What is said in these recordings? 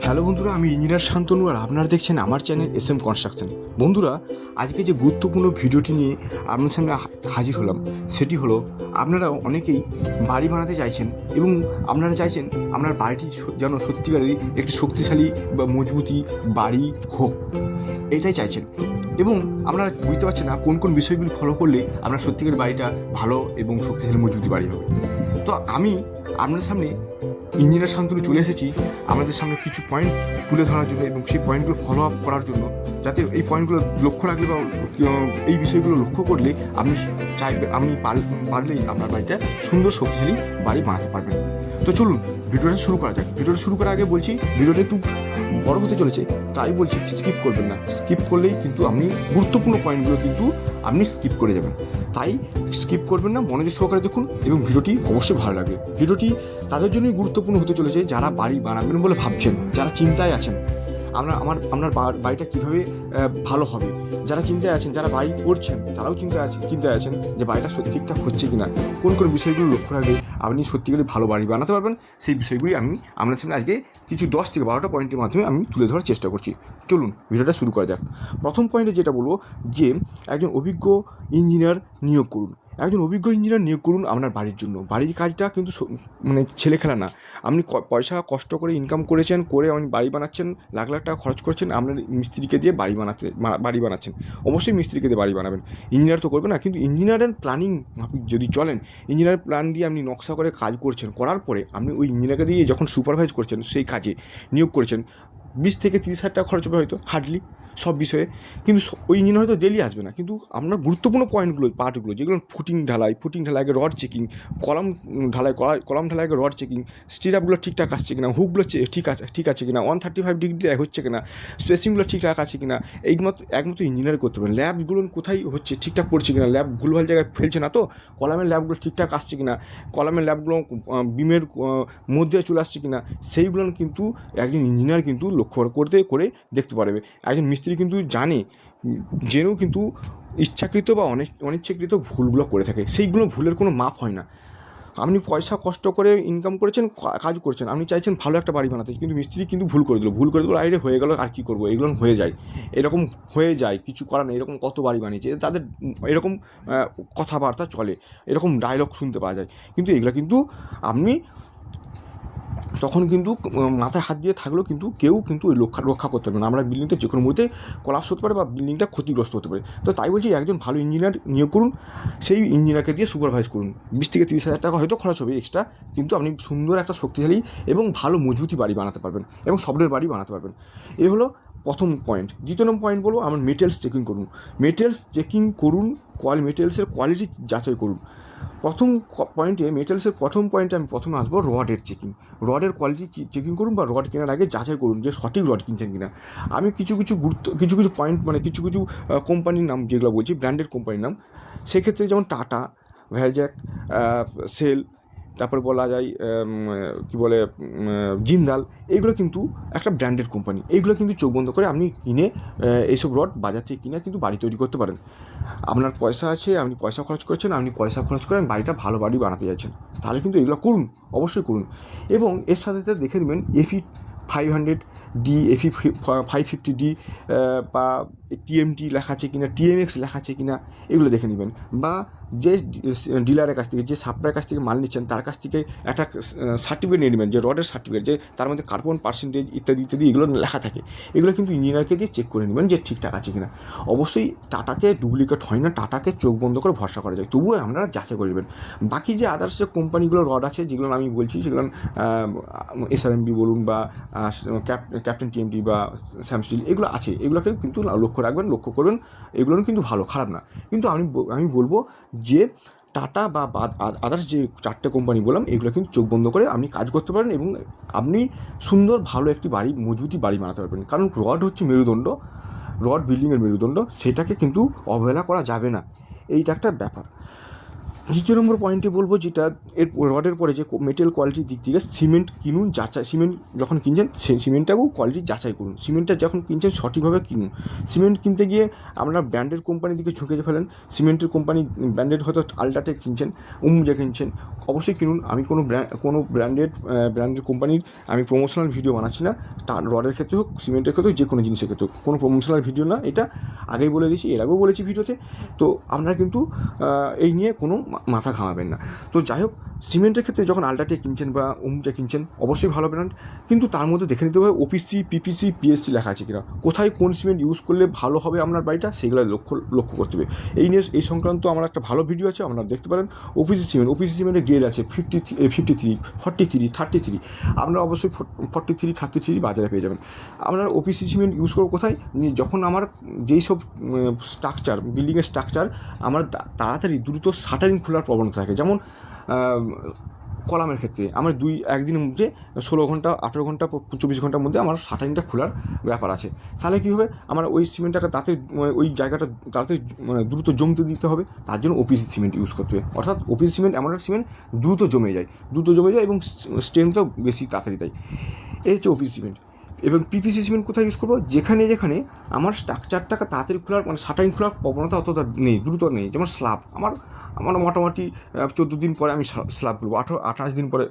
Hello বন্ধুরা, আমি engineer Shantanu আর আপনারা দেখছেন আমার চ্যানেল SM কনস্ট্রাকশন। বন্ধুরা, আজকে যে গুরুত্বপূর্ণ ভিডিওটি নিয়ে আপনার সামনে হাজির হলাম সেটি হলো, আপনারা অনেকেই বাড়ি বানাতে চাইছেন এবং আপনারা চাইছেন আপনার বাড়িটি যেন সত্যিকারেরই একটি শক্তিশালী বা মজবুতি বাড়ি হোক, এটাই চাইছেন। এবং আপনারা বুঝতে পারছেন না কোন কোন বিষয়গুলি ফলো করলে আপনার সত্যিকারের বাড়িটা ভালো এবং শক্তিশালী মজবুতি বাড়ি হবে। তো আমি আপনার সামনে ইঞ্জিনিয়ার শান্তনু চলে এসেছি আমাদের সামনে কিছু পয়েন্ট তুলে ধরার জন্য এবং সেই পয়েন্টগুলো ফলো আপ করার জন্য, যাতে এই পয়েন্টগুলো লক্ষ্য রাখলে বা এই বিষয়গুলো লক্ষ্য করলে আপনি পারলেই আপনার বাড়িটা সুন্দর শক্তিশালী বাড়ি বানাতে পারবেন। তো চলুন ভিডিওটা শুরু করা যাক। ভিডিওটা শুরু করার আগে বলছি, ভিডিওটা একটু বড় হতে চলেছে, তাই বলছি স্কিপ করবেন না। স্কিপ করলেই কিন্তু আপনি গুরুত্বপূর্ণ পয়েন্টগুলো কিন্তু আপনি স্কিপ করে যাবেন। তাই স্কিপ করবেন না, মনোযোগ সহকারে দেখুন এবং ভিডিওটি অবশ্যই ভালো লাগবে। ভিডিওটি তাদের জন্যই গুরুত্বপূর্ণ হতে চলেছে যারা বাড়ি বানাবেন বলে ভাবছেন, যারা চিন্তায় আছেন আপনার বাড়িটা কীভাবে ভালো হবে, যারা চিন্তায় আছেন, যারা বাড়ি করছেন তারাও চিন্তায় আছেন যে বাড়িটা ঠিকঠাক হচ্ছে কিনা, কোন কোন বিষয়গুলো লক্ষ্য রাখলে আপনি সত্যিকারে ভালো বাড়ি বানাতে পারবেন। সেই বিষয়গুলি আমি আপনার সামনে আজকে কিছু 10 থেকে 12টা পয়েন্টের মাধ্যমে আমি তুলে ধরার চেষ্টা করছি। চলুন ভিডিওটা শুরু করা যাক। প্রথম পয়েন্টে যেটা বলবো যে একজন অভিজ্ঞ ইঞ্জিনিয়ার নিয়োগ করুন। একজন অভিজ্ঞ ইঞ্জিনিয়ার নিয়োগ করুন আপনার বাড়ির জন্য। বাড়ির কাজটা কিন্তু ছেলে খেলা না। আপনি পয়সা কষ্ট করে ইনকাম করেছেন, করে আপনি বাড়ি বানাচ্ছেন, লাখ লাখ টাকা খরচ করছেন, আপনার মিস্ত্রিকে দিয়ে বাড়ি বানাচ্ছেন। অবশ্যই মিস্ত্রিকে দিয়ে বাড়ি বানাবেন, ইঞ্জিনিয়ার তো করবে না। কিন্তু ইঞ্জিনিয়ারের প্ল্যানিং যদি চলেন, ইঞ্জিনিয়ার প্ল্যান দিয়ে আপনি নকশা করে কাজ করছেন, করার পরে আপনি ওই ইঞ্জিনিয়ারকে দিয়ে যখন সুপারভাইজ করছেন, সেই কাজে নিয়োগ করেছেন, 20 থেকে 30 হাজার টাকা খরচ হবে হয়তো হার্ডলি সব বিষয়ে। কিন্তু ওই ইঞ্জিনিয়ার হয়তো ডেলি আসবে না, কিন্তু আপনার গুরুত্বপূর্ণ পার্টগুলো যেগুলো ফুটিং ঢালাই আগে রড চেকিং, কলাম ঢালাই আগে রড চেকিং, স্টিরাপগুলো ঠিকঠাক আসছে কিনা, হুকগুলো ঠিক আছে কিনা, 135 ডিগ্রি হচ্ছে কিনা, স্পেসিংগুলো ঠিকঠাক আছে কিনা, একমাত্র ইঞ্জিনিয়ার করতে পারেন। ল্যাবগুলো কোথায় হচ্ছে, ঠিকঠাক পড়ছে কিনা, ল্যাব ভুলভাল জায়গায় ফেলছে না তো, কলামের ল্যাবগুলো ঠিকঠাক আসছে কিনা, কলামের ল্যাবগুলো বিমের মধ্যে চলে আসছে কিনা, সেইগুলো কিন্তু একজন ইঞ্জিনিয়ার কিন্তু লক্ষ্য করে দেখতে পারবে। একজন মিস্ত্রি কিন্তু জেনেও কিন্তু ইচ্ছাকৃত বা অনিচ্ছাকৃত ভুলগুলো করে থাকে। সেইগুলো ভুলের কোনো মাপ হয় না। আপনি পয়সা কষ্ট করে ইনকাম করেছেন, কাজ করছেন, আপনি চাইছেন ভালো একটা বাড়ি বানাতে, কিন্তু মিস্ত্রি কিন্তু ভুল করে দিল আইরে হয়ে গেল, আর কী করবো, এগুলো এরকম হয়ে যায়, কিছু করার নেই। এরকম কত বাড়ি বানিয়েছে, তাদের এরকম কথাবার্তা চলে, এরকম ডায়লগ শুনতে পাওয়া যায়। কিন্তু এগুলো কিন্তু আপনি তখন কিন্তু মাথায় হাত দিয়ে থাকলেও কিন্তু কেউ কিন্তু ওই রক্ষা করতে পারবে না। আমরা বিল্ডিংটা যে কোনো মুহূর্তে কলাপস হতে পারে বা বিল্ডিংটা ক্ষতিগ্রস্ত হতে পারে। তো তাই বলছি, একজন ভালো ইঞ্জিনিয়ার নিয়োগ করুন, সেই ইঞ্জিনিয়ারকে দিয়ে সুপারভাইজ করুন। 20 থেকে 30 হাজার টাকা হয়তো খরচ হবে এক্সট্রা, কিন্তু আপনি সুন্দর একটা শক্তিশালী এবং ভালো মজবুতি বাড়ি বানাতে পারবেন এবং স্বপ্নের বাড়ি বানাতে পারবেন। এ হলো প্রথম পয়েন্ট। দ্বিতীয় নম্বর পয়েন্ট বলবো, আমার মেটেরিয়ালস চেকিং করুন, মেটেরিয়ালসের কোয়ালিটি যাচাই করুন। প্রথম পয়েন্টে আমি প্রথমে আসবো রডের চেকিং। রডের কোয়ালিটি চেকিং করুন বা রড কেনার আগে যাচাই করুন যে সঠিক রড কিনছেন কিনা। আমি কিছু পয়েন্ট কিছু কোম্পানির নাম যেগুলো বলছি, ব্র্যান্ডেড কোম্পানির নাম, সেক্ষেত্রে যেমন টাটা, ভ্যালজ্যাক, সেল, তারপরে বলা যায় কী বলে জিন্দাল, এইগুলো কিন্তু একটা ব্র্যান্ডেড কোম্পানি। এইগুলো কিন্তু চোখ বন্ধ করে আপনি কিনে এইসব রড বাজার থেকে কিনে কিন্তু বাড়ি তৈরি করতে পারেন। আপনার পয়সা আছে, আপনি পয়সা খরচ করছেন, পয়সা খরচ করে বাড়িটা ভালো বাড়ি বানাতে যাচ্ছেন, তাহলে কিন্তু এগুলো করুন, অবশ্যই করুন। এবং এর সাথে সাথে দেখে নেবেন এফি 500D, এফি 550D বা TMT লেখা আছে কিনা, TMX লেখা আছে কিনা, এগুলো দেখে নেবেন। বা যে ডিলারের কাছ থেকে, যে সাপ্লাইয়ের কাছ থেকে মাল নিচ্ছেন, তার কাছ থেকে একটা সার্টিফিকেট নিয়ে নেবেন, যে রডের সার্টিফিকেট, যে তার মধ্যে কার্বন পার্সেন্টেজ ইত্যাদি এগুলো লেখা থাকে। এগুলো কিন্তু ইঞ্জিনিয়ারকে দিয়ে চেক করে নেবেন যে ঠিকঠাক আছে কিনা। অবশ্যই টাটাতে ডুপ্লিকেট হয় না, টাটাকে চোখ বন্ধ করে ভরসা করা যায়, তবুও আপনারা যাচাই করে নেবেন। বাকি যে আদার্স যে কোম্পানিগুলো রড আছে, যেগুলো আমি বলছি, সেগুলো SRMB বলুন বা ক্যাপ্টেন TMT বা স্যামস্টিল, এগুলো আছে, এগুলোকে কিন্তু লক্ষ্য করবেন। এগুলো কিন্তু ভালো, খারাপ না। কিন্তু আমি বলবো যে টাটা বা আদার্স যে 4টে কোম্পানি বললাম, এগুলো কিন্তু চোখ বন্ধ করে আপনি কাজ করতে পারেন এবং আপনি সুন্দর ভালো একটি মজবুতি বাড়ি বানাতে পারবেন। কারণ রড হচ্ছে মেরুদণ্ড, রড বিল্ডিংয়ের মেরুদণ্ড, সেটাকে কিন্তু অবহেলা করা যাবে না, এইটা একটা ব্যাপার। দ্বিতীয় নম্বর পয়েন্টে বলবো, যেটা এর রডের পরে যে মেটেরিয়াল কোয়ালিটির দিক থেকে সিমেন্ট কিনুন, যাচাই সিমেন্ট যখন কিনছেন সেই সিমেন্টটাকেও কোয়ালিটি যাচাই করুন। সিমেন্টটা যখন কিনছেন সঠিকভাবে কিনুন। সিমেন্ট কিনতে গিয়ে আপনারা ব্র্যান্ডেড কোম্পানির দিকে ঝুঁকে ফেলেন, সিমেন্টের কোম্পানি ব্র্যান্ডেড হয়তো আল্ট্রাটেক কিনছেন, যা কিনছেন, অবশ্যই কিনুন। আমি কোনো ব্র্যান্ডেড কোম্পানির আমি প্রমোশনাল ভিডিও বানাচ্ছি না, তার রডের ক্ষেত্রে হোক, সিমেন্টের ক্ষেত্রে হোক, যে কোনো জিনিসের ক্ষেত্রে হোক, কোনো প্রমোশনাল ভিডিও না, এটা আগেই বলে দিয়েছি, এর আগেও বলেছি ভিডিওতে। তো আপনারা কিন্তু এই নিয়ে কোনো মাথা ঘামাবেন না। তো যাই হোক, সিমেন্টের ক্ষেত্রে যখন আল্ট্রাটেক কিনছেন বা যা কিনছেন, অবশ্যই ভালো ব্র্যান্ড, কিন্তু তার মধ্যে দেখে নিতে হবে ওপিসি, পিপিসি, পিএসসি লেখা আছে কিনা, কোথায় কোন সিমেন্ট ইউজ করলে ভালো হবে আপনার বাড়িটা, সেগুলো লক্ষ্য করতে হবে। এই সংক্রান্ত আমার একটা ভালো ভিডিও আছে, আপনারা দেখতে পারেন। ওপিসি সিমেন্টের গ্রেড আছে 53, 43, 33। আপনারা অবশ্যই 43, 33 বাজারে পেয়ে যাবেন। আপনারা ওপিসি সিমেন্ট ইউজ করবো কোথায়, যখন আমার যেই সব স্ট্রাকচার, বিল্ডিংয়ের স্ট্রাকচার আমার তাড়াতাড়ি দ্রুত শাটারিং খোলার প্রবণতা থাকে, যেমন কলামের ক্ষেত্রে আমার একদিনের মধ্যে 16 ঘন্টা, 18 ঘন্টা, 24 ঘন্টার মধ্যে আমার শাটারিংটা খোলার ব্যাপার আছে। তাহলে কী হবে, আমার ওই সিমেন্টটাকে তাড়াতাড়ি ওই জায়গাটা তাড়াতাড়ি দ্রুত জমতে দিতে হবে, তার জন্য ওপিসি সিমেন্ট ইউজ করতে হবে। অর্থাৎ ওপিসি সিমেন্ট এমন একটা সিমেন্ট দ্রুত জমে যায় এবং স্ট্রেংথটাও বেশি তাড়াতাড়ি দেয়। এই হচ্ছে ওপিসি সিমেন্ট। এবং পিপিসি সিমেন্ট কোথায় ইউজ করবো, যেখানে আমার স্ট্রাকচারটাকে তাড়াতাড়ি খোলার শাটারিং খোলার প্রবণতা অতটা নেই, দ্রুত নেই। যেমন স্ল্যাব, আমার মোটামুটি 14 দিন পরে আমি স্ল্যাব খুলবো, 28 দিন পরে,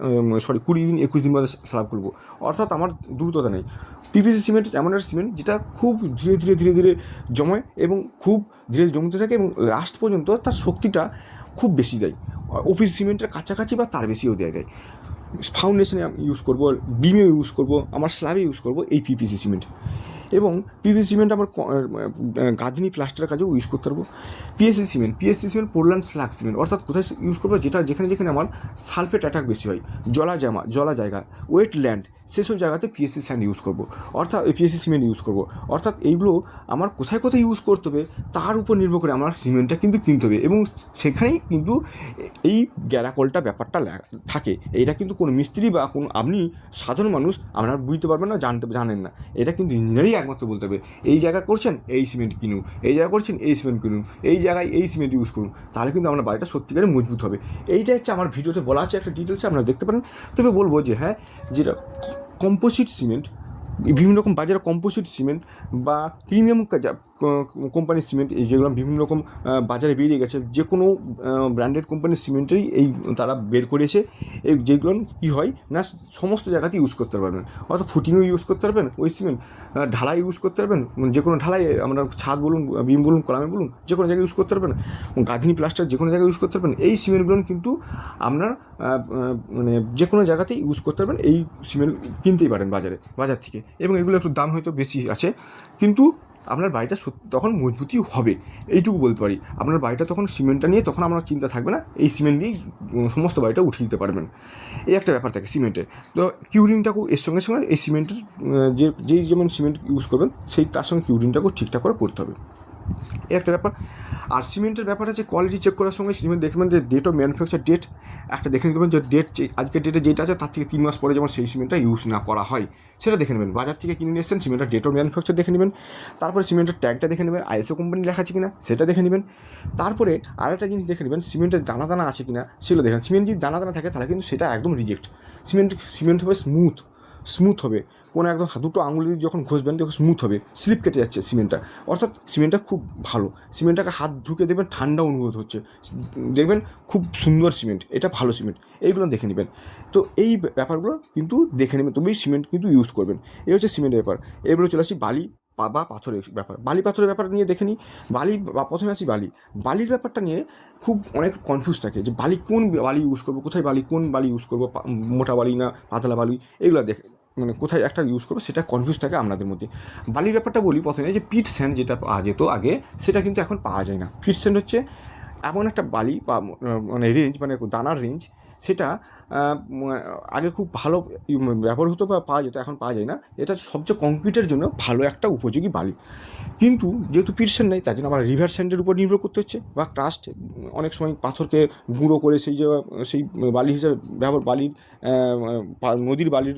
20 দিন 21 দিন পরে স্ল্যাব খুলবো, অর্থাৎ আমার দ্রুততা নেই। পিপিসি সিমেন্ট এমন একটা সিমেন্ট যেটা খুব ধীরে ধীরে জমায় এবং খুব ধীরে জমতে থাকে এবং লাস্ট পর্যন্ত তার শক্তিটা খুব বেশি দেয়। ওপিসি সিমেন্টের কাছাকাছি বা তার বেশিও দেয়। ফাউন্ডেশনে ইউজ করবো, বিমে ইউজ করবো, আমার স্ল্যাবে ইউজ করবো এই পিপিসি সিমেন্ট। এবং পিপিসি সিমেন্ট আমার গাঁথনি প্লাস্টারের কাজেও ইউজ করতে পারবো। PSC cement Portland slug cement, অর্থাৎ কোথায় ইউজ করবো, যেখানে আমার সালফেট অ্যাটাক বেশি হয়, জলা জায়গা, ওয়েট ল্যান্ড, সেসব জায়গাতে পিএসসি স্যান্ড ইউজ করবো, অর্থাৎ পিএসসি সিমেন্ট ইউজ করবো। অর্থাৎ এইগুলো আমার কোথায় ইউজ করতে হবে তার উপর নির্ভর করে আমার সিমেন্টটা কিন্তু কিনতে হবে, এবং সেখানেই কিন্তু এই গ্যারাকলটা ব্যাপারটা থাকে। এটা কিন্তু কোনো মিস্ত্রি বা কোনো আপনি সাধারণ মানুষ আপনারা বুঝতে পারবেন না, জানেন না। এটা কিন্তু ইঞ্জিনিয়ারই একমাত্র বলতে হবে, এই জায়গা করছেন এই সিমেন্ট কিনুন, এই জায়গা করছেন এই সিমেন্ট কিনুন, এই জায়গায় এই সিমেন্ট ইউজ করুন, তাহলে কিন্তু আপনার বাড়িটা সত্যিকারে মজবুত হবে। এইটা হচ্ছে আমার ভিডিওতে বলা আছে, একটা ডিটেলসে আপনারা দেখতে পারেন। তবে বলবো যে হ্যাঁ, যেটা কম্পোজিট সিমেন্ট, বিভিন্ন রকম বাজারে কম্পোজিট সিমেন্ট বা প্রিমিয়াম কোম্পানির সিমেন্ট, এই যেগুলো বিভিন্ন রকম বাজারে বেরিয়ে গেছে, যে কোনো ব্র্যান্ডেড কোম্পানির সিমেন্টেরই তারা বের করেছে। এই যেগুলো কী হয় না, সমস্ত জায়গাতে ইউজ করতে পারবেন, অর্থাৎ ফুটিংও ইউজ করতে পারবেন ওই সিমেন্ট, ঢালাই ইউজ করতে পারবেন, যে কোনো ঢালাই, আমরা ছাদ বলুন, বিম বলুন, কলামে বলুন, যে কোনো জায়গায় ইউজ করতে পারবেন, গাঁথনি প্লাস্টার যে কোনো জায়গায় ইউজ করতে পারবেন। এই সিমেন্টগুলো কিন্তু আপনার যে কোনো জায়গাতেই ইউজ করতে পারবেন, এই সিমেন্ট কিনতেই পারেন বাজার থেকে। এবং এগুলো একটু দাম হয়তো বেশি আছে, কিন্তু আপনার বাড়িটা তখন মজবুতই হবে, এইটুকু বলতে পারি। আপনার বাড়িটা তখন সিমেন্টটা নিয়ে তখন আপনার চিন্তা থাকবে না, এই সিমেন্ট দিয়েই সমস্ত বাড়িটা উঠিয়ে দিতে পারবেন। এই একটা ব্যাপার থাকে সিমেন্টের। তো কিউরিংটাকেও এর সঙ্গে এই সিমেন্টের যেই যেমন সিমেন্ট ইউজ করবেন তার সঙ্গে কিউরিংটাকেও ঠিকঠাক করে করতে হবে, এই একটা ব্যাপার। আর সিমেন্টের ব্যাপার আছে, কোয়ালিটি চেক করার সঙ্গে সিমেন্ট দেখবেন যে ডেট অফ ম্যানুফ্যাকচার ডেট একটা দেখে নেবেন, যে ডেট আজকের ডেটে যেটা আছে তার থেকে 3 মাস পরে যেমন সেই সিমেন্টটা ইউজ না করা হয়, সেটা দেখে নেবেন। বাজার থেকে কিনে নিয়ে এসছেন, সিমেন্টের ডেট অফ ম্যানুফ্যাকচার দেখে নেবেন। তারপরে সিমেন্টের ট্যাগটা দেখে নেবেন, আইএসও কোম্পানি লেখা আছে কিনা সেটা দেখে নেবেন। তারপরে আরেকটা জিনিস দেখে নেবেন, সিমেন্টের দানা আছে কিনা সেগুলো দেখেন। সিমেন্ট যদি দানা থাকে তাহলে কিন্তু সেটা একদম রিজেক্ট। সিমেন্ট হবে স্মুথ হবে, কোনো একদম দুটো আঙুল দিয়ে যখন ঘষবেন তখন স্মুথ হবে, স্লিপ কেটে যাচ্ছে সিমেন্টটা, অর্থাৎ সিমেন্টটা খুব ভালো। সিমেন্টটাকে হাত ঢুকে দেবেন, ঠান্ডা অনুভূত হচ্ছে, দেখবেন খুব সুন্দর সিমেন্ট, এটা ভালো সিমেন্ট, এইগুলো দেখে নেবেন। তো এই ব্যাপারগুলো কিন্তু দেখে নেবেন, তবেই সিমেন্ট কিন্তু ইউজ করবেন। এই হচ্ছে সিমেন্টের ব্যাপার। এরপরে চলে আসি বালি বা পাথরের ব্যাপার। পাথরের ব্যাপার নিয়ে দেখে নিই। প্রথমে আসি বালির ব্যাপারটা নিয়ে খুব অনেক কনফিউজ থাকে, যে কোন বালি ইউজ করবো, কোথায় কোন বালি ইউজ করবো, মোটা বালি না পাতলা বালি, এগুলো দেখে কোথায় একটা ইউজ করবো সেটা কনফিউজ থাকে আপনাদের মধ্যে। বালির ব্যাপারটা বলি প্রথমে, যে পিট স্যান্ড যেটা পাওয়া যেত আগে, সেটা কিন্তু এখন পাওয়া যায় না। পিট স্যান্ড হচ্ছে এমন একটা বালি বা রেঞ্জ, দানার রেঞ্জ, সেটা আগে খুব ভালো ব্যবহার হতো বা পাওয়া যেত, এখন পাওয়া যায় না। এটা সবচেয়ে কংক্রিটের জন্য ভালো একটা উপযোগী বালি, কিন্তু যেহেতু পিট স্যান্ড নেই, তার জন্য আমার রিভার স্যান্ডের উপর নির্ভর করতে হচ্ছে, বা ক্রাস্ট, অনেক সময় পাথরকে গুঁড়ো করে সেই বালি হিসেবে নদীর বালির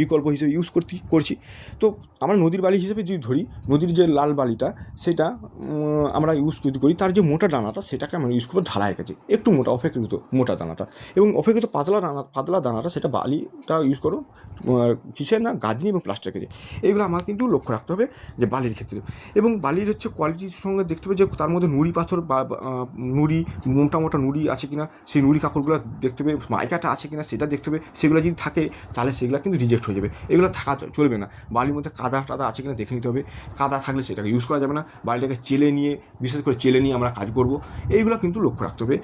বিকল্প হিসেবে ইউজ করছি। তো আমরা নদীর বালি হিসেবে যদি ধরি, নদীর যে লাল বালিটা, সেটা আমরা ইউজ করি, তার যে মোটা দানাটা সেটাকে আমরা ইউজ করবো ঢালাইয়ের কাছে, একটু মোটা অপেক্ষাকৃত মোটা দানাটা, এবং অপেক্ষিত পাতলা দানাটা সেটা বালিটা ইউজ করো কিসের না গাঁদনি এবং প্লাস্টার কাছে। এইগুলো আমার কিন্তু লক্ষ্য রাখতে হবে যে বালির ক্ষেত্রে। এবং বালির হচ্ছে কোয়ালিটির সঙ্গে দেখতে হবে যে তার মধ্যে নুড়ি পাথর বা নুড়ি মোটা মোটা নুড়ি আছে কিনা, সেই নুড়ি কাকড়গুলো দেখতে হবে, মাইকাটা আছে কিনা সেটা দেখতে হবে। সেগুলো যদি থাকে তাহলে সেগুলো কিন্তু রিজেক্ট হয়ে যাবে, এগুলো থাকা চলবে না। বালির মধ্যে কাদা টাদা আছে কিনা দেখে নিতে হবে, কাদা থাকলে সেটাকে ইউজ করা যাবে না। বালিটাকে চেলে নিয়ে, বিশেষ করে চেলে নিয়ে আমরা কাজ করব, এইগুলো কিন্তু লক্ষ্য রাখতে হবে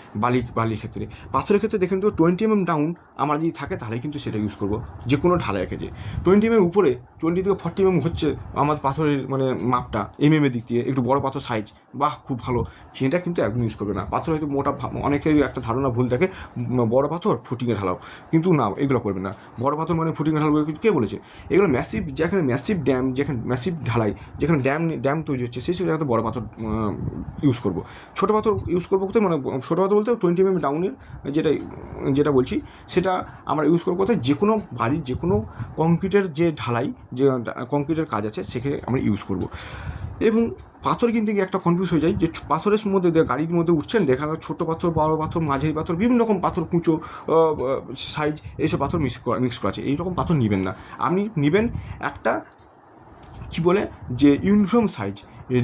বালির ক্ষেত্রে। পাথরের ক্ষেত্রে দেখে নিতে হবে 20 mm ডাউন আমার যদি থাকে তাহলে কিন্তু সেটা ইউজ করবো যে কোনো ঢালাইয়ের ক্ষেত্রে। 20 mm উপরে 20 থেকে 40 mm হচ্ছে আমার পাথরের মানে মাপটা এর দিক দিয়ে, একটু বড় পাথর সাইজ, বাহ খুব ভালো, সেটা কিন্তু একদম ইউজ করবে না। পাথর হয়তো মোটা, অনেকেরই একটা ধারণা ভুল থাকে বড় পাথর ফুটিংয়ে ঢালাও, কিন্তু না, এগুলো করবে না। বড় পাথর মানে ফুটিংয়ে ঢালাও কে বলেছে? এগুলো ম্যাসিভ, যেখানে ম্যাসিভ ড্যাম, যেখানে ম্যাসিভ ঢালাই, যেখানে ড্যাম তৈরি হচ্ছে সেই সব জায়গাতে বড় পাথর ইউজ করবো। ছোটো পাথর ইউজ করবো কোথায়, মানে ছোটো পাথর বলতে 20 mm ডাউনের যেটা বলছি সেটা আমরা ইউজ করবো কোথায়, যে কোনো বাড়ির যে কোনো কংক্রিটের যে ঢালাই, যে কংক্রিটের কাজ আছে সেখানে আমরা ইউজ করবো। এবং পাথর কিনতে গিয়ে একটা কনফিউজ হয়ে যায় যে পাথরের মধ্যে গাড়ির মধ্যে উঠছেন, দেখা যায় ছোটো পাথর, বড় পাথর, মাঝারি পাথর, বিভিন্ন রকম পাথর, কুঁচো সাইজ, এইসব পাথর মিক্স করা আছে। এইরকম পাথর নেবেন না, আপনি নেবেন একটা কী বলে যে ইউনিফর্ম সাইজ,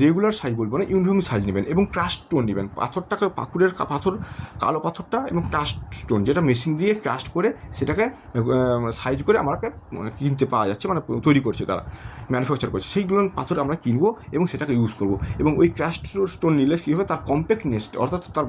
রেগুলার সাইজ বলবো না, ইউনিফর্ম সাইজ নেবেন। এবং ক্রাশ স্টোন নেবেন, পাথরটাকে পাকুড়ের পাথর, কালো পাথরটা, এবং ক্রাশ স্টোন যেটা মেশিন দিয়ে ক্রাশ করে সেটাকে সাইজ করে আমাকে কিনতে পাওয়া যাচ্ছে, মানে তৈরি করছে তারা, ম্যানুফ্যাকচার করছে, সেইগুলো পাথর আমরা কিনবো এবং সেটাকে ইউজ করবো। এবং ওই ক্রাশ স্টোন নিলে কী হবে, তার কম্প্যাক্টনেস, অর্থাৎ তার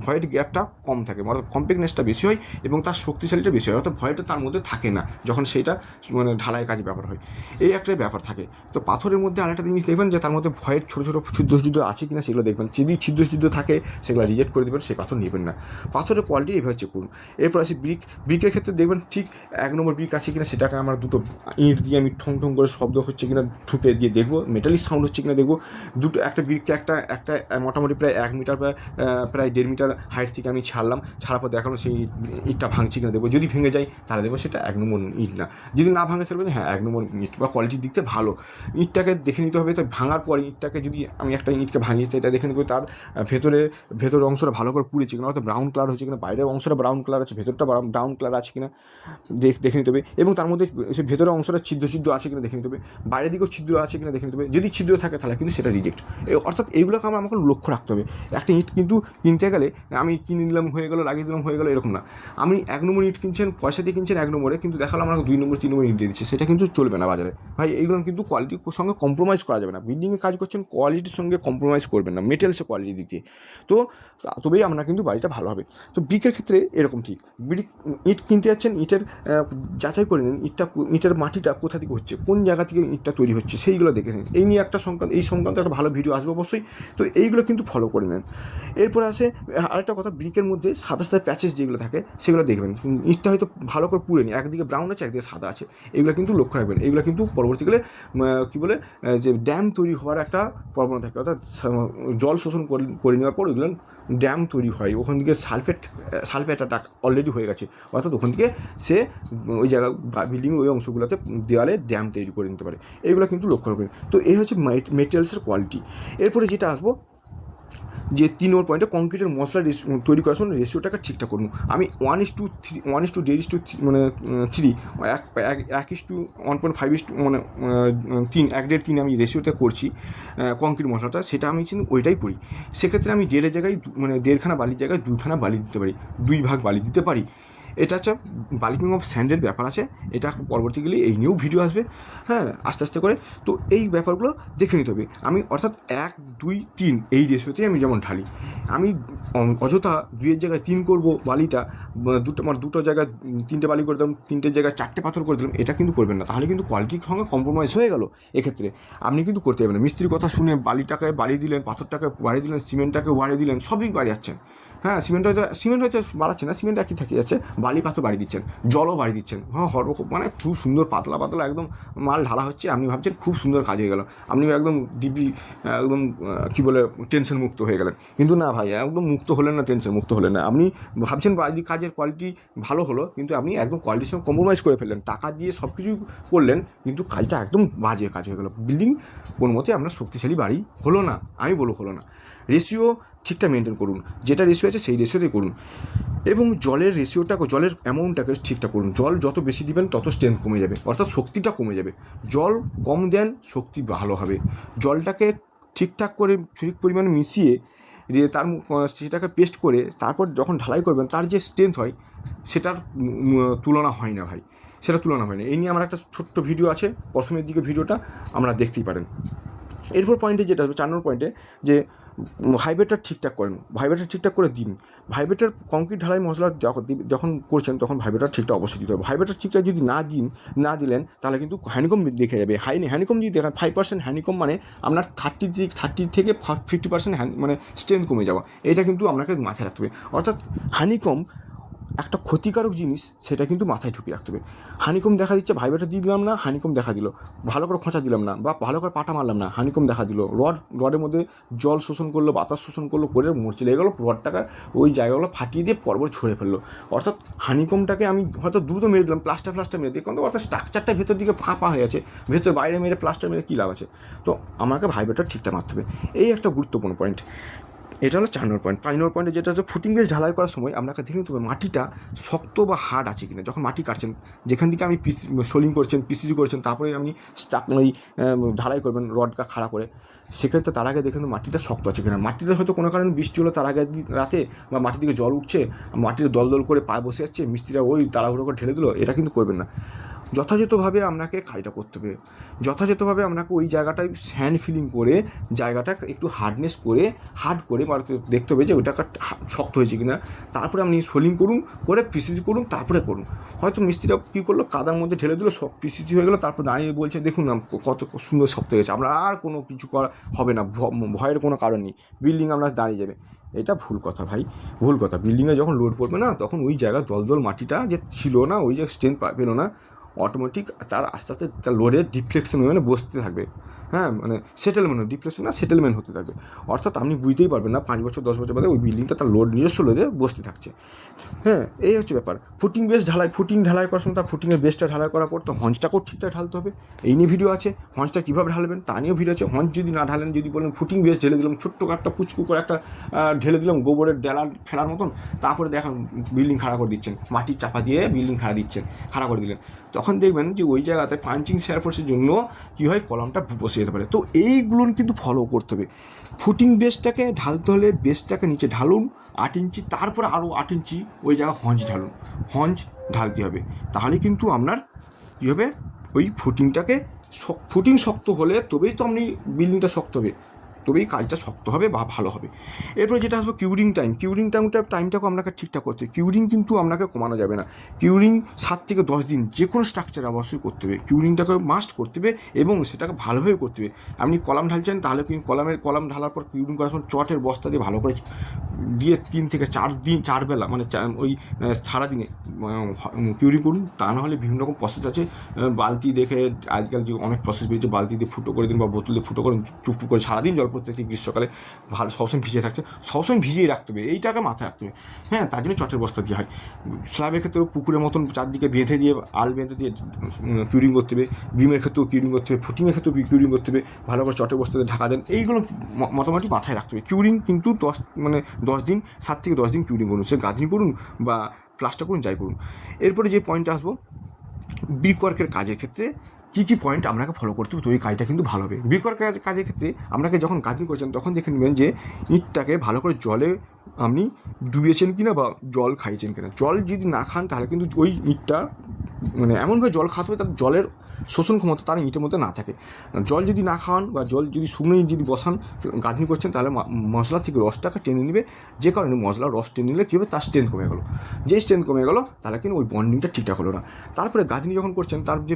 ভয়েড গ্যাপটা কম থাকে, অর্থাৎ কম্প্যাক্টনেসটা বেশি হয় এবং তার শক্তিশালীটা বেশি হয়, অর্থাৎ ভয়েডটা তার মধ্যে থাকে না যখন সেইটা মানে ঢালাই কাজে ব্যবহার হয়। এই একটা ব্যাপার থাকে। তো পাথরের মধ্যে আরেকটা জিনিস দেখবেন যে তার মধ্যে ভয়েড ছোটো ছোটো ছিদ্র আছে কিনা সেগুলো দেখবেন, যদি ছিদ্র থাকে সেগুলো রিজেক্ট করে দেবেন, সেই পাথর নেবেন না। পাথরের কোয়ালিটি এইভাবে চেক করুন। এরপর আসি ব্রিকের ক্ষেত্রে দেখবেন ঠিক 1 নম্বর ব্রিক আছে কিনা, সেটাকে আমার দুটো ইঁট দিয়ে আমি ঠং ঠং করে শব্দ হচ্ছে কিনা ঠুকে দিয়ে দেখবো, মেটালিক সাউন্ড হচ্ছে কিনা দেখবো। একটা ব্রিককে একটা মোটামুটি প্রায় 1 মিটার বা প্রায় 1.5 মিটার হাইট থেকে আমি ছাড়ার পর দেখানো সেই ইটটা ভাঙছে কিনা দেখবো। যদি ভেঙে যায় তাহলে দেখবো সেটা 1 নম্বর ইট না, যদি না ভাঙে ফেলবেন হ্যাঁ 1 নম্বর ইট বা কোয়ালিটির দিক থেকে ভালো। ইটটাকে দেখে নিতে হবে, তো ভাঙার পরে ইটটাকে যদি আমি একটা ইটকে ভাঙিয়েছি এটা দেখে নেবো তার ভেতরের অংশটা ভালো করে পুড়েছে কিনা, অর্থাৎ ব্রাউন কালার হচ্ছে কিনা, বাইরের অংশটা ব্রাউন কালার আছে, ভেতরটা ব্রাউন কালার আছে কিনা দেখে নিতে হবে। এবং তার মধ্যে সেই ভেতরের অংশটা ছিদ্র আছে কিনা দেখে নিতে হবে, বাইরের দিকেও ছিদ্র আছে কিনা দেখে নিতে হবে। যদি ছিদ্র থাকে তাহলে কিন্তু সেটা রিজেক্ট। অর্থাৎ এইগুলোকে আমাকে লক্ষ্য রাখতে হবে। একটা ইট কিন্তু কিনতে গেলে আমি কিনে নিলাম হয়ে গেলো, লাগিয়ে দিলাম হয়ে গেলো, এরকম না। আমি 1 নম্বর ইট কিনছেন, পয়সা দিয়ে কিনছেন 1 নম্বরে, কিন্তু দেখালো আমরা 2 নম্বর 3 নম্বর ইট দিয়ে দিচ্ছে, সেটা কিন্তু চলবে না বাজারে ভাই। এইগুলো কিন্তু কোয়ালিটির সঙ্গে কম্প্রোমাইজ করা যাবে না। বিল্ডিংয়ে কাজ করছেন, কোয়ালিটির সঙ্গে কম্প্রোমাইজ করবেন না, মেটেরিয়ালসের কোয়ালিটির দিক দিয়ে, তো তবেই আমরা কিন্তু বাড়িটা ভালো হবে। তো ব্রিকের ক্ষেত্রে এরকম ঠিক, ইট কিনতে যাচ্ছেন, ইটের যাচাই করে নিন ইটের মাটিটা কোথা থেকে হচ্ছে, কোন জায়গা থেকে ইটটা তৈরি হচ্ছে, সেইগুলো দেখে নিন। এই নিয়ে এই সংক্রান্ত একটা ভালো ভিডিও আসবে অবশ্যই, তো এইগুলো কিন্তু ফলো করে নেন। এরপরে আসে আরেকটা কথা, ব্রিকের মধ্যে সাদা সাদা প্যাচেস যেগুলো থাকে সেগুলো দেখবেন। ইটটা হয়তো ভালো করে পুড়েনি, একদিকে ব্রাউন আছে একদিকে সাদা আছে, এগুলো কিন্তু লক্ষ্য রাখবেন। এগুলো কিন্তু পরবর্তীকালে কী বলে যে ড্যাম তৈরি হওয়ার একটা প্রবণতা থাকে, অর্থাৎ জল শোষণ করে নেওয়ার পর ওইগুলো ড্যাম তৈরি হয়, ওখান থেকে সালফেট অ্যাটাক অলরেডি হয়ে গেছে, অর্থাৎ ওখান থেকে সে ওই জায়গা বিল্ডিং ওই অংশগুলোতে দেওয়ালে ড্যাম তৈরি করে নিতে পারে, এইগুলো কিন্তু লক্ষ্য রাখবেন। তো এই হচ্ছে মেটেরিয়ালসের কোয়ালিটি। এরপরে যেটা আসবো যে 3 নম্বর পয়েন্টে, কংক্রিটের মশলা তৈরি করার সময় রেশিওটাকে ঠিকঠাক করুন। আমি 1:3 1:1.3 মানে 1:1.5 মানে 3 1.5 আমি রেশিওতে করছি কংক্রিট মশলাটা, সেটা আমি কিন্তু ওইটাই করি। সেক্ষেত্রে আমি 1.5 জায়গায় মানে 1.5খানা বালির জায়গায় 2খানা বালি দিতে পারি, 2 ভাগ বালি দিতে পারি। এটা হচ্ছে বাল্কিং অফ স্যান্ডের ব্যাপার আছে, এটা পরবর্তীকালে এই নিয়েও ভিডিও আসবে, হ্যাঁ আস্তে আস্তে করে। তো এই ব্যাপারগুলো দেখে নিতে হবে। আমি অর্থাৎ 1 2 3 এই রেশিওতেই আমি যেমন ঢালি, আমি অযথা 2-এর জায়গায় 3 করবো বালিটা, দুটো জায়গায় 3টে বালি করে দিলাম, 3টের জায়গায় 4টে পাথর করে দিলাম, এটা কিন্তু করবেন না, তাহলে কিন্তু কোয়ালিটির সঙ্গে কম্প্রোমাইজ হয়ে গেল। এক্ষেত্রে আপনি কিন্তু করতে পারবেন না। মিস্ত্রির কথা শুনে বালিটাকে বাড়িয়ে দিলেন, পাথরটাকে বাড়িয়ে দিলেন, সিমেন্টটাকে বাড়িয়ে দিলেন, সবই বাড়ি যাচ্ছেন। হ্যাঁ সিমেন্ট হয়তো বাড়াচ্ছে না, সিমেন্ট একই থেকে যাচ্ছে, বালি পাথর বাড়ি দিচ্ছেন, জলও বাড়ি দিচ্ছেন, হ্যাঁ মানে খুব সুন্দর পাতলা একদম মাল ঢালা হচ্ছে, আপনি ভাবছেন খুব সুন্দর কাজ হয়ে গেল, আপনি একদম ডিপি একদম কী বলে টেনশন মুক্ত হয়ে গেলেন। কিন্তু না ভাই, একদম মুক্ত হলেন না, টেনশন মুক্ত হলেন না। আপনি ভাবছেন কাজের কোয়ালিটি ভালো হলো, কিন্তু আপনি একদম কোয়ালিটির সঙ্গে কম্প্রোমাইজ করে ফেললেন, টাকা দিয়ে সব কিছু করলেন, কিন্তু কাজটা একদম বাজে কাজ হয়ে গেল। বিল্ডিং কোনো মতে আপনার শক্তিশালী বাড়ি হলো না, আমি বলবো হলো না। রেশিও ঠিকঠাক মেনটেন করুন, যেটা রেশিও আছে সেই রেশিওতেই করুন। এবং জলের রেশিওটাকে, জলের অ্যামাউন্টটাকে ঠিকঠাক করুন। জল যত বেশি দিবেন তত স্ট্রেংথ কমে যাবে, অর্থাৎ শক্তিটা কমে যাবে। জল কম দেন, শক্তি ভালো হবে। জলটাকে ঠিকঠাক করে ঠিক পরিমাণে মিশিয়ে দিয়ে সেটাকে পেস্ট করে তারপর যখন ঢালাই করবেন, তার যে স্ট্রেংথ হয় সেটার তুলনা হয় না ভাই, সেটা তুলনা হয় না। এই নিয়ে আমার একটা ছোট্ট ভিডিও আছে, প্রথমের দিকে ভিডিওটা আমরা দেখতেই পারেন। এরপর পয়েন্টে যেটা হবে 4 নম্বর পয়েন্টে, যে ভাইব্রেটার ঠিকঠাক করেন, ভাইব্রেটার ঠিকঠাক করে দিন। ভাইব্রেটার কংক্রিট ঢালাই মশলা যখন করছেন তখন ভাইব্রেটার ঠিকঠাক অবশ্যই দিতে হবে। ভাইব্রেটার ঠিকঠাক যদি না দিলেন তাহলে কিন্তু হানিকম দেখে যাবে। হানিকম যদি দেখেন 5% হানিকম মানে আপনার 30 থেকে 50% মানে স্ট্রেংথ কমে যাওয়া, এটা কিন্তু আপনাকে মাথায় রাখতে হবে। অর্থাৎ হানিকম একটা ক্ষতিকারক জিনিস, সেটা কিন্তু মাথায় ঢুকিয়ে রাখতে হবে। হানিকম দেখা দিচ্ছে, ভাইব্রেটার দিয়ে দিলাম না, হানিকম দেখা দিল, ভালো করে খোঁচা দিলাম না বা ভালো করে পাটা মারলাম না, হানিকম দেখা দিল। রডের মধ্যে জল শোষণ করলো, বাতাস শোষণ করলো, করে মরচে লেগে গেলো, রডটাকে ওই জায়গাগুলো ফাটিয়ে দিয়ে পরপর ছড়ে ফেললো। অর্থাৎ হানিকমটাকে আমি হয়তো দ্রুত মেরে দিলাম, প্লাস্টার মেরে দিই, কিন্তু অর্থাৎ স্ট্রাকচারটা ভেতর দিকে ফাঁপা হয়ে আছে, ভেতর বাইরে মেরে প্লাস্টার মেরে কী লাভ আছে? তো আমাকে ভাইব্রেটার ঠিকঠাক মারতে হবে। এই একটা গুরুত্বপূর্ণ পয়েন্ট। এটা হলো 4 নম্বর পয়েন্ট। 5 নম্বর পয়েন্টে যেটা হচ্ছে ফুটিং বেস ঢালাই করার সময় আপনাকে দেখে নিতে হবে মাটিটা শক্ত বা হার্ড আছে কিনা। যখন মাটি কাটছেন, যেখান থেকে আপনি সোলিং করছেন, পিসিজি করছেন, তারপরে আপনি ওই ঢালাই করবেন রডটা খাড়া করে, সেক্ষেত্রে তার আগে দেখে মাটিটা শক্ত আছে কিনা। মাটিতে হয়তো কোনো কারণে বৃষ্টি হলো তার আগে রাতে, বা মাটির দিকে জল উঠছে, মাটিতে দল করে পায়ে বসে যাচ্ছে, মিস্ত্রিরা ওই তাড়াহুড়ো করে ঢেলে দিল, এটা কিন্তু করবেন না। যথাযথভাবে আপনাকে কাজটা করতে হবে। যথাযথভাবে আপনাকে ওই জায়গাটায় স্যান্ড ফিলিং করে জায়গাটা একটু হার্ডনেস করে দেখতে হবে যে ওইটা শক্ত হয়েছে কিনা। তারপরে আপনি সোলিং করুন, করে পিসিজি করুন, তারপরে করুন। হয়তো মিস্ত্রিরা কী করলো, কাদার মধ্যে ঢেলে দিল, সব পিসিজি হয়ে গেলো, তারপর দাঁড়িয়ে বলছে দেখুন না কত সুন্দর শক্ত হয়েছে, আমরা আর কোনো কিছু করা হবে না, ভয়ের কোনো কারণ নেই, বিল্ডিং আপনার দাঁড়িয়ে যাবে। এটা ভুল কথা ভাই, ভুল কথা। বিল্ডিংয়ে যখন লোড পড়বে না, তখন ওই জায়গায় দলদল মাটিটা যে ছিল না, ওই যে স্ট্রেংথ পেলো না, অটোমেটিক তার আস্তে আস্তে তার লোডের ডিফ্লেকশন হয়ে বসতে থাকবে। হ্যাঁ, মানে সেটেলমেন্ট হতে থাকবে। অর্থাৎ আপনি বুঝতেই পারবেন না 5 বছর 10 বছর বাদে ওই বিল্ডিংটা তার লোড নিজস্ব লোডে বসতে থাকছে। হ্যাঁ, এই হচ্ছে ব্যাপার। ফুটিং ঢালাই করার সময় তার ফুটিংয়ের বেসটা ঢালাই করার পর তো হঞ্চটাকেও ঠিকঠাক ঢালতে হবে। এই নিয়ে ভিডিও আছে, হঞ্চটা কীভাবে ঢালবেন তা নিয়েও ভিডিও আছে। হঞ্চ যদি না ঢালেন, যদি বলেন ফুটিং বেস ঢেলে দিলাম, ছোট্ট একটা পুচকু করে একটা ঢেলে দিলাম গোবরের ডেলা ফেলার মতন, তারপরে দেখেন বিল্ডিং খাড়া করে দিচ্ছেন, মাটির চাপা দিয়ে বিল্ডিং খাড়া করে দিলেন, তখন দেখবেন যে ওই জায়গাতে পাঞ্চিং শেয়ার ফোর্সের জন্য কী হয়, কলমটা বসে যেতে পারে। তো এইগুলো কিন্তু ফলো করতে হবে। ফুটিং বেসটাকে ঢালতে হলে বেসটাকে নিচে ঢালুন 8 ইঞ্চি, তারপর আরও 8 ইঞ্চি ওই জায়গায় হঞ্চ ঢালতে হবে। তাহলে কিন্তু আপনার কী হবে, ওই ফুটিং শক্ত হলে তবেই তো আপনি বিল্ডিংটা শক্ত হবে, তবেই কাজটা শক্ত হবে বা ভালো হবে। এরপরে যেটা আসবে কিউরিং টাইমটাকেও আপনাকে ঠিকঠাক করতে হবে। কিউরিং কিন্তু আপনাকে কমানো যাবে না। কিউরিং 7 থেকে 10 দিন যে কোনো স্ট্রাকচার অবশ্যই করতে হবে। কিউরিংটাকে মাস্ট করতে হবে এবং সেটাকে ভালোভাবে করতে হবে। আপনি কলাম ঢালছেন, তাহলে কিন্তু কলাম ঢালার পর কিউরিং করার সময় চটের বস্তা দিয়ে ভালো করে দিয়ে 3 থেকে 4 বেলা মানে ওই সারাদিনে কিউরিং করুন। তা না হলে বিভিন্ন রকম প্রসেস আছে, বালতি দেখে আজকাল যে অনেক প্রসেস বেরিয়েছে, বালতি দিয়ে ফুটো করে দিন বা বোতল দিয়ে ফুটো করে চুপটুপ করে সারাদিন জল পড়তে থাকছে, গ্রীষ্মকালে ভালো সবসময় ভিজে থাকছে, সবসময় ভিজিয়ে রাখতে হবে, এইটাকে মাথায় রাখতে হবে। হ্যাঁ, তার জন্য চটের বস্তা দিয়ে হয়। স্ল্যাবের ক্ষেত্রেও পুকুরের মতন চারদিকে বেঁধে দিয়ে বেঁধে দিয়ে কিউরিং করতে হবে। বিমের ক্ষেত্রেও কিউরিং করতে হবে, ফুটিংয়ের ক্ষেত্রেও কিউরিং করতে হবে, ভালো করে চটের বস্তাতে ঢাকা দেন। এইগুলো মোটামুটি মাথায় রাখতে হবে। কিউরিং কিন্তু 10 দিন, 7 থেকে 10 দিন কিউরিং করুন, সে গাঁথনি করুন বা প্লাস্টার করুন, যাই করুন। এরপরে যে পয়েন্টটা আসবো, ব্রিকওয়ার্কের কাজের ক্ষেত্রে কী পয়েন্ট আপনাকে ফলো করতে হবে, তো এই কাজটা কিন্তু ভালো হবে। ব্রিকওয়ার্ক কাজের ক্ষেত্রে আপনাকে যখন গাঁথনি করছেন তখন দেখে নেবেন যে ইটটাকে ভালো করে জলে আপনি ডুবিয়েছেন কিনা বা জল খাইয়েছেন কিনা। জল যদি না খান তাহলে কিন্তু ওই ইটটা মানে এমনভাবে জল খাওয়াতে হবে তার জলের শোষণ ক্ষমতা তার ইটের মধ্যে না থাকে। জল যদি না খাওয়ান বা জল যদি শুকনো ইট যদি বসান, গাঁথনি করছেন, তাহলে মশলা থেকে রসটাকে টেনে নেবে, যে কারণে মশলার রস টেনে নিলে কী হবে, তার স্ট্রেংথ কমে গেলো। যেই স্ট্রেংথ কমে গেলো তাহলে কিন্তু ওই বন্ডিংটা ঠিকঠাক হলো না। তারপরে গাঁথনি যখন করছেন, তার যে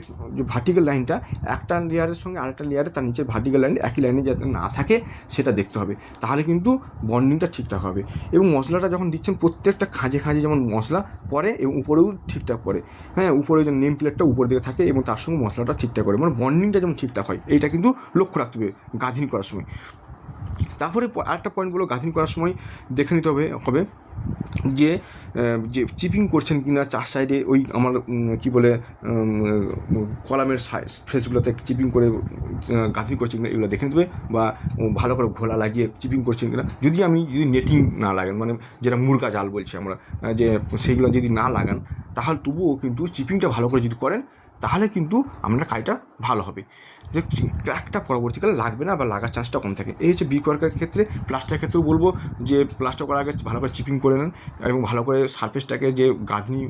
ভার্টিক্যাল লাইনটা একটা লেয়ারের সঙ্গে আরেকটা লেয়ারে, তার নিচের ভার্টিক্যাল লাইন একই লাইনে যাতে না থাকে সেটা দেখতে হবে, তাহলে কিন্তু বন্ডিংটা ঠিকঠাক হবে। এবং মশলাটা যখন দিচ্ছেন প্রত্যেকটা খাঁজে যেমন মশলা পড়ে এবং উপরেও ঠিকঠাক পড়ে। হ্যাঁ, উপরে যে নেম প্লেটটা উপর দিকে থাকে এবং তার সঙ্গে মশলাটা ঠিকঠাক করে, মানে বন্ডিংটা যেমন ঠিকঠাক হয়, এইটা কিন্তু লক্ষ্য রাখতে হবে গাঁথনি করার সময়। তারপরে আরেকটা পয়েন্ট বলো, গাঁথনি করার সময় দেখে নিতে হবে যে যে চিপিং করছেন কি না চার সাইডে, ওই আমার কী বলে কলামের ফেসগুলোতে চিপিং করে গাঁথনি করছেন কিনা এগুলো দেখে নিতে হবে, বা ভালো করে ঘোলা লাগিয়ে চিপিং করছেন কিনা। যদি নেটিং না লাগান, মানে যেটা মুরগা জাল বলছি আমরা, যে সেইগুলো যদি না লাগান, তাহলে তবুও কিন্তু চিপিংটা ভালো করে যদি করেন তাহলে কিন্তু আপনার কাজটা ভালো হবে, যে ক্র্যাকটা পরবর্তীকালে লাগবে না বা লাগার চান্সটা কম থাকে। এই হচ্ছে ব্রিক ওয়ার্কের ক্ষেত্রে। প্লাস্টারের ক্ষেত্রেও বলবো যে প্লাস্টার করার আগে ভালো করে চিপিং করে নেন এবং ভালো করে সারফেসটাকে যে গাঁথনি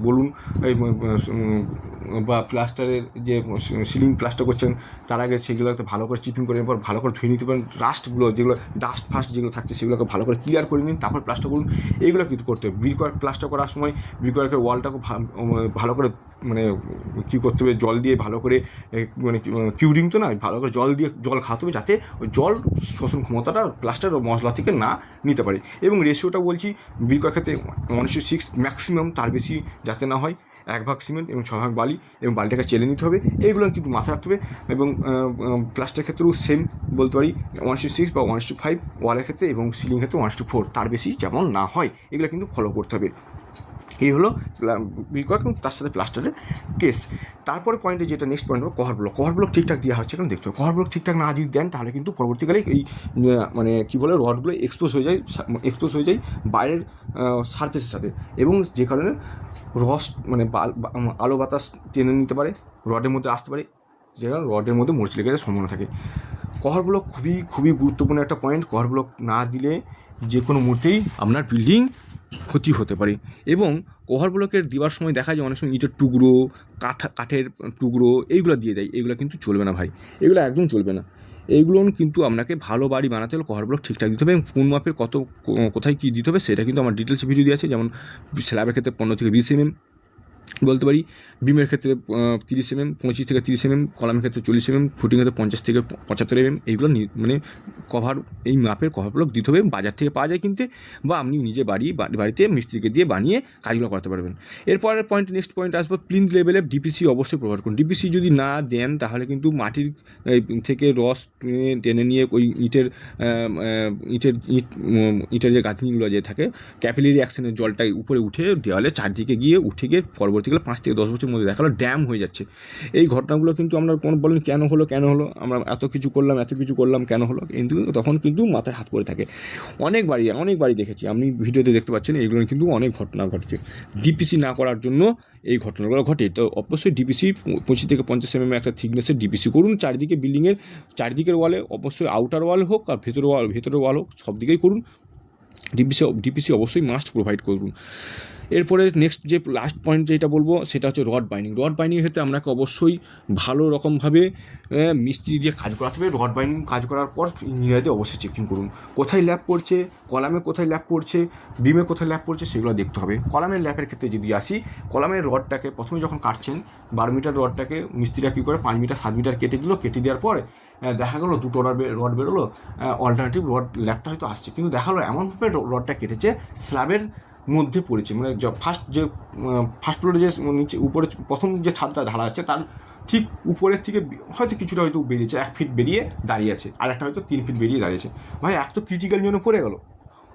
বলুন বা প্লাস্টারের যে সিলিং প্লাস্টার করছেন তার আগে সেগুলোকে ভালো করে চিপিং করে পর ভালো করে ধুয়ে নিতে পারেন। রাস্টগুলো যেগুলো ডাস্ট ফাস্ট যেগুলো থাকছে সেগুলোকে ভালো করে ক্লিয়ার করে নিন, তারপর প্লাস্টার করুন। এইগুলো কিন্তু করতে হবে। ব্রিক ওয়ার্ক প্লাস্টার করার সময় ব্রিক ওয়ার্কের ওয়ালটাকে ভালো করে মানে কী করতে হবে, জল দিয়ে ভালো করে মানে কিউরিং তো না, ভালো করে জল খাওয়াতে হবে যাতে ওই জল শোষণ ক্ষমতাটা প্লাস্টার ও মশলা থেকে না নিতে পারে। এবং রেশিওটা বলছি ব্রিক ওয়ার্কের ক্ষেত্রে 1:6 ম্যাক্সিমাম, তার বেশি যাতে না হয়। 1 ভাগ সিমেন্ট এবং 6 ভাগ বালি, এবং বালিটাকে চেলে নিতে হবে। এইগুলো কিন্তু মাথায় রাখতে হবে। এবং প্লাস্টারের ক্ষেত্রেও সেম বলতে পারি 1:6 বা 1:5 ওয়ালের ক্ষেত্রে, এবং সিলিং ক্ষেত্রে 1:4, তার বেশি যেমন না হয়। এগুলো কিন্তু ফলো করতে হবে। এই হলো ব্রিক ওয়ার্ক এবং তার সাথে প্লাস্টারের কেস। তারপরে পয়েন্টে যেটা নেক্সট পয়েন্ট হলো কভার ব্লক ঠিকঠাক দেওয়া হচ্ছে কারণ দেখতে হবে। কভার ব্লক ঠিকঠাক না যদি দেন তাহলে কিন্তু পরবর্তীকালে এই মানে কী বলে রডগুলো এক্সপোজ হয়ে যায় বাইরের সারফেসের সাথে, এবং যে কারণে মানে আলো বাতাস টেনে নিতে পারে, রডের মধ্যে আসতে পারে, যে কারণে রডের মধ্যে মরচে লেগে যাওয়ার সম্ভাবনা থাকে। কভার ব্লক খুবই গুরুত্বপূর্ণ একটা পয়েন্ট। কভার ব্লক না দিলে যে কোনো মুহূর্তেই আপনার বিল্ডিং ক্ষতি হতে পারে। এবং কভার ব্লকের দেওয়ার সময় দেখা যায় অনেক সময় ইটের টুকরো, কাঠের টুকরো এইগুলো দিয়ে দেয়। এইগুলো কিন্তু চলবে না ভাই, এগুলো একদম চলবে না। এইগুলো কিন্তু আপনাকে ভালো বাড়ি বানাতে হলে কভার ব্লক ঠিকঠাক দিতে হবে, এবং কোন মাপের কোথায় কী দিতে হবে সেটা কিন্তু আমার ডিটেলসে ভিডিও দিয়ে আছে। যেমন স্ল্যাবের ক্ষেত্রে 15 থেকে 20 mm বলতে পারি, বিমের ক্ষেত্রে 30 mm, 25 থেকে 30 mm, কলামের ক্ষেত্রে 40 mm, ফুটিং ক্ষেত্রে 50 থেকে 75 mm। এইগুলো মানে এই মাপের কভার ব্লক দিতে হবে। বাজার থেকে পাওয়া যায় কিনতে, বা আপনি নিজে বাড়িতে মিস্ত্রিকে দিয়ে বানিয়ে কাজগুলো করতে পারবেন। এরপরের নেক্সট পয়েন্ট আসবো, প্লিন্থ লেভেলে ডিপিসি অবশ্যই প্রোভাইড করুন। ডিপিসি যদি না দেন তাহলে কিন্তু মাটির থেকে রস টেনে নিয়ে ওই ইটের যে গাঁথনিগুলো যে থাকে, ক্যাপিলারি অ্যাকশনের জলটাই উপরে উঠে দেওয়ালে চারদিকে উঠে গিয়ে পরবর্তীকালে 5 থেকে 10 বছরের মধ্যে দেখালো ড্যাম হয়ে যাচ্ছে। এই ঘটনাগুলো কিন্তু আমরা বলেন কেন হলো আমরা এত কিছু করলাম কেন হলো, কিন্তু তখন কিন্তু মাথায় হাত পড়ে থাকে। অনেক বাড়ি দেখেছি, আপনি ভিডিওতে দেখতে পাচ্ছেন, এইগুলো কিন্তু অনেক ঘটনা ঘটছে। ডিপিসি না করার জন্য এই ঘটনাগুলো ঘটে। তো অবশ্যই ডিপিসি 25 থেকে 50 mm একটা থিকনেসের ডিপিসি করুন চারিদিকে, বিল্ডিংয়ের চারিদিকের ওয়ালে, অবশ্যই আউটার ওয়াল হোক আর ভেতরের ওয়াল হোক, সব দিকেই করুন। ডিপিসি অবশ্যই মাস্ট প্রোভাইড করুন। এরপরে নেক্সট যে লাস্ট পয়েন্ট যেটা বলবো সেটা হচ্ছে রড বাইন্ডিংয়ের ক্ষেত্রে আপনাকে অবশ্যই ভালো রকমভাবে মিস্ত্রি দিয়ে কাজ করাতে হবে। রড বাইন্ডিং কাজ করার পর ইঞ্জিনিয়ারদের অবশ্যই চেকিং করুন, কোথায় ল্যাপ পড়ছে, কলামে কোথায় ল্যাপ পড়ছে, বিমে কোথায় ল্যাপ পড়ছে, সেগুলো দেখতে হবে। কলামের ল্যাপের ক্ষেত্রে যদি আসি, কলামের রডটাকে প্রথমে যখন কাটছেন 12 মিটার রডটাকে মিস্ত্রিরা কী করে 5 মিটার 7 মিটার কেটে দেওয়ার পরে দেখা গেলো 2টো রড বেরোলো, অল্টারনেটিভ রড ল্যাপটা হয়তো আসছে, কিন্তু দেখা গেলো এমনভাবে রডটা কেটেছে স্ল্যাবের মধ্যে পড়েছে, মানে ফার্স্ট ফ্লোরে যে নিচে উপরে প্রথম যে ছাদটা ঢালা আছে তার ঠিক উপরের থেকে হয়তো কিছুটা হয়তো বেরিয়েছে, 1 ফিট বেরিয়ে দাঁড়িয়ে আছে, আর একটা হয়তো 3 ফিট বেরিয়ে দাঁড়িয়েছে। ভাই এক তো ক্রিটিক্যাল জোনে পড়ে গেল,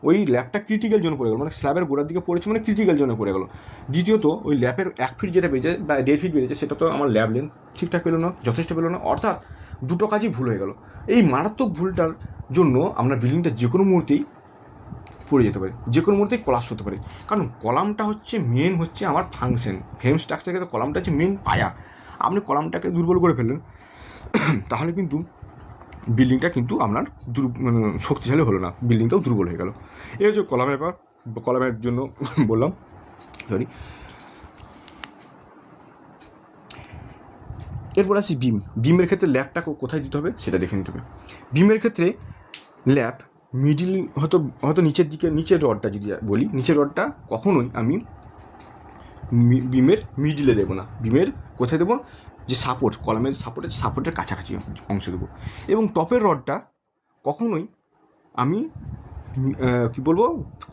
ওই ল্যাপটা ক্রিটিক্যাল জোনে পড়ে গেলো, মানে স্ল্যাবের গোড়ার দিকে পড়েছে মানে ক্রিটিক্যাল জোনে পড়ে গেলো। দ্বিতীয়ত ওই ল্যাপের 1 ফিট যেটা বেরিয়েছে বা 1.5 ফিট বেরিয়েছে সেটা তো আমার ল্যাব লেন্থ ঠিকঠাক পেলো না, যথেষ্ট পেলো না, অর্থাৎ দুটো কাজই ভুল হয়ে গেল। এই মারাত্মক ভুলটার জন্য আপনার বিল্ডিংটা যে কোনো মুহূর্তেই পড়ে যেতে পারে, যে কোনো মুহূর্তেই কলাপস হতে পারে। কারণ কলামটা হচ্ছে আমার ফাংশন, ফ্রেম স্ট্রাকচারের ক্ষেত্রে কলামটা হচ্ছে মেন পায়া। আপনি কলামটাকে দুর্বল করে ফেললেন তাহলে কিন্তু বিল্ডিংটা কিন্তু আপনার শক্তিশালী হলো না, বিল্ডিংটাও দুর্বল হয়ে গেল। এই হচ্ছে কলামের জন্য বললাম। এরপর আসি বিমের ক্ষেত্রে ল্যাপটা কোথায় দিতে হবে সেটা দেখে নিতে হবে। বিমের ক্ষেত্রে ল্যাপ মিডিল হয়তো নিচের রডটা যদি বলি, নিচের রডটা কখনোই আমি বিমের মিডিলে দেবো না। বিমের কোথায় দেবো, যে সাপোর্ট, কলামের সাপোর্টের কাছাকাছি অংশ দেবো। এবং টপের রডটা কখনোই আমি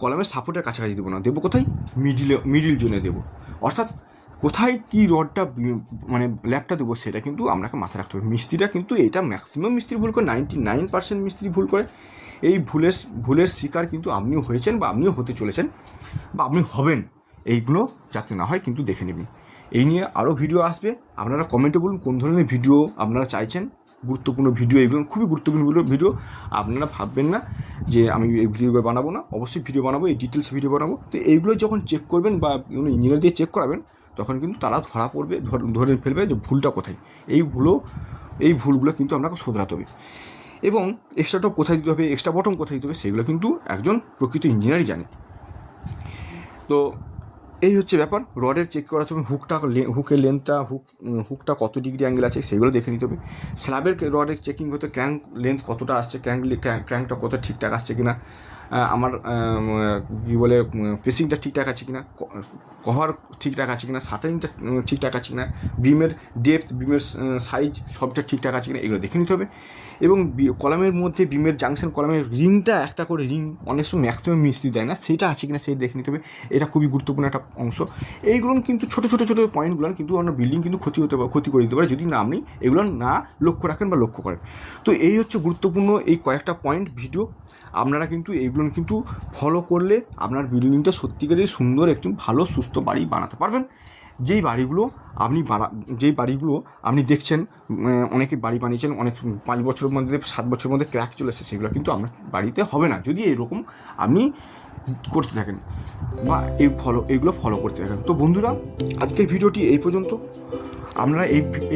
কলামের সাপোর্টের কাছাকাছি দেবো না, দেবো কোথায়, মিডিল জোনে দেবো। অর্থাৎ কোথায় কী রডটা মানে ল্যাপটা দেবো সেটা কিন্তু আপনাকে মাথায় রাখতে হবে। মিস্ত্রিরা কিন্তু এটা ম্যাক্সিমাম মিস্ত্রি ভুল করে, 99% মিস্ত্রি ভুল করে। এই ভুলের শিকার কিন্তু আপনিও হয়েছেন বা আপনিও হতে চলেছেন বা আপনি হবেন। এইগুলো যাতে না হয় কিন্তু দেখে নেবেন। এই নিয়ে আরও ভিডিও আসবে, আপনারা কমেন্টে বলুন কোন ধরনের ভিডিও আপনারা চাইছেন। গুরুত্বপূর্ণ ভিডিও এগুলো, খুবই গুরুত্বপূর্ণ ভিডিও। আপনারা ভাববেন না যে আমি এই ভিডিওগুলো বানাবো না, অবশ্যই ভিডিও বানাবো, এই ডিটেলস ভিডিও বানাবো। তো এইগুলো যখন চেক করবেন বা ইঞ্জিনিয়ার দিয়ে চেক করাবেন, তখন কিন্তু তারা ধরা পড়বে, ধরে ফেলবে যে ভুলটা কোথায়। এই ভুলগুলো কিন্তু আপনাকে শোধরাতে হবে। এবং এক্সট্রা টপ কোথায় দিতে হবে, এক্সট্রা বটম কোথায় দিতে হবে, সেগুলো কিন্তু একজন প্রকৃত ইঞ্জিনিয়ারই জানে। তো এই হচ্ছে ব্যাপার। রডের চেক করার সময় হুকের লেন্থটা, হুকটা কত ডিগ্রি অ্যাঙ্গেল আছে সেগুলো দেখে নিতে হবে। স্ল্যাবের রডের চেকিং হতে ক্র্যাঙ্ক লেন্থ কতটা আসছে, ক্র্যাঙ্কটা কত ঠিকঠাক আসছে কিনা, আমার কী বলে প্রেসিংটা ঠিকঠাক আছে কিনা, কভার ঠিকঠাক আছে কিনা, শাটারিংটা ঠিকঠাক আছে কিনা, বিমের ডেপথ, বিমের সাইজ সবটা ঠিকঠাক আছে কিনা, এগুলো দেখে নিতে হবে। এবং কলামের মধ্যে বিমের জাংশন কলামের রিংটা, একটা করে রিং অনেক সময় ম্যাক্সিমাম মিস্ত্রি দেয় না, সেটা আছে কিনা সেটা দেখে নিতে হবে। এটা খুবই গুরুত্বপূর্ণ একটা অংশ। এইগুলো কিন্তু ছোটো পয়েন্টগুলো কিন্তু আপনার বিল্ডিং কিন্তু ক্ষতি করে দিতে পারে যদি না আপনি এগুলো না লক্ষ্য রাখেন বা লক্ষ্য করেন। তো এই হচ্ছে গুরুত্বপূর্ণ এই কয়েকটা পয়েন্ট ভিডিও। আপনারা কিন্তু এইগুলো কিন্তু ফলো করলে আপনার বিল্ডিংটা সত্যিকারের সুন্দর একটি ভালো সুস্থ বাড়ি বানাতে পারবেন। যেই বাড়িগুলো আপনি দেখছেন, অনেকে বাড়ি বানিয়েছেন, অনেক 5 বছরের মধ্যে 7 বছরের মধ্যে ক্র্যাক চলে এসেছে, সেগুলো কিন্তু আপনার বাড়িতে হবে না যদি এরকম আপনি করতে থাকেন বা এইগুলো ফলো করতে থাকেন। তো বন্ধুরা, আজকের ভিডিওটি এই পর্যন্ত। আপনারা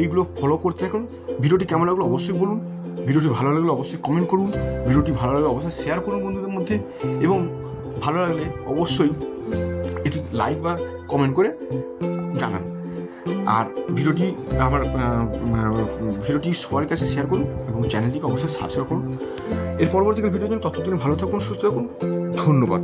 এইগুলো ফলো করতে থাকুন। ভিডিওটি কেমন লাগলো অবশ্যই বলুন। ভিডিওটি ভালো লাগলে অবশ্যই কমেন্ট করুন। ভিডিওটি ভালো লাগলে অবশ্যই শেয়ার করুন বন্ধুদের মধ্যে। এবং ভালো লাগলে অবশ্যই এটি লাইক বা কমেন্ট করে জানান। আর ভিডিওটি সবার কাছে শেয়ার করুন এবং চ্যানেলটিকে অবশ্যই সাবস্ক্রাইব করুন। এর পরবর্তীকালে ভিডিও জন্য ততদিন ভালো থাকুন, সুস্থ থাকুন। ধন্যবাদ।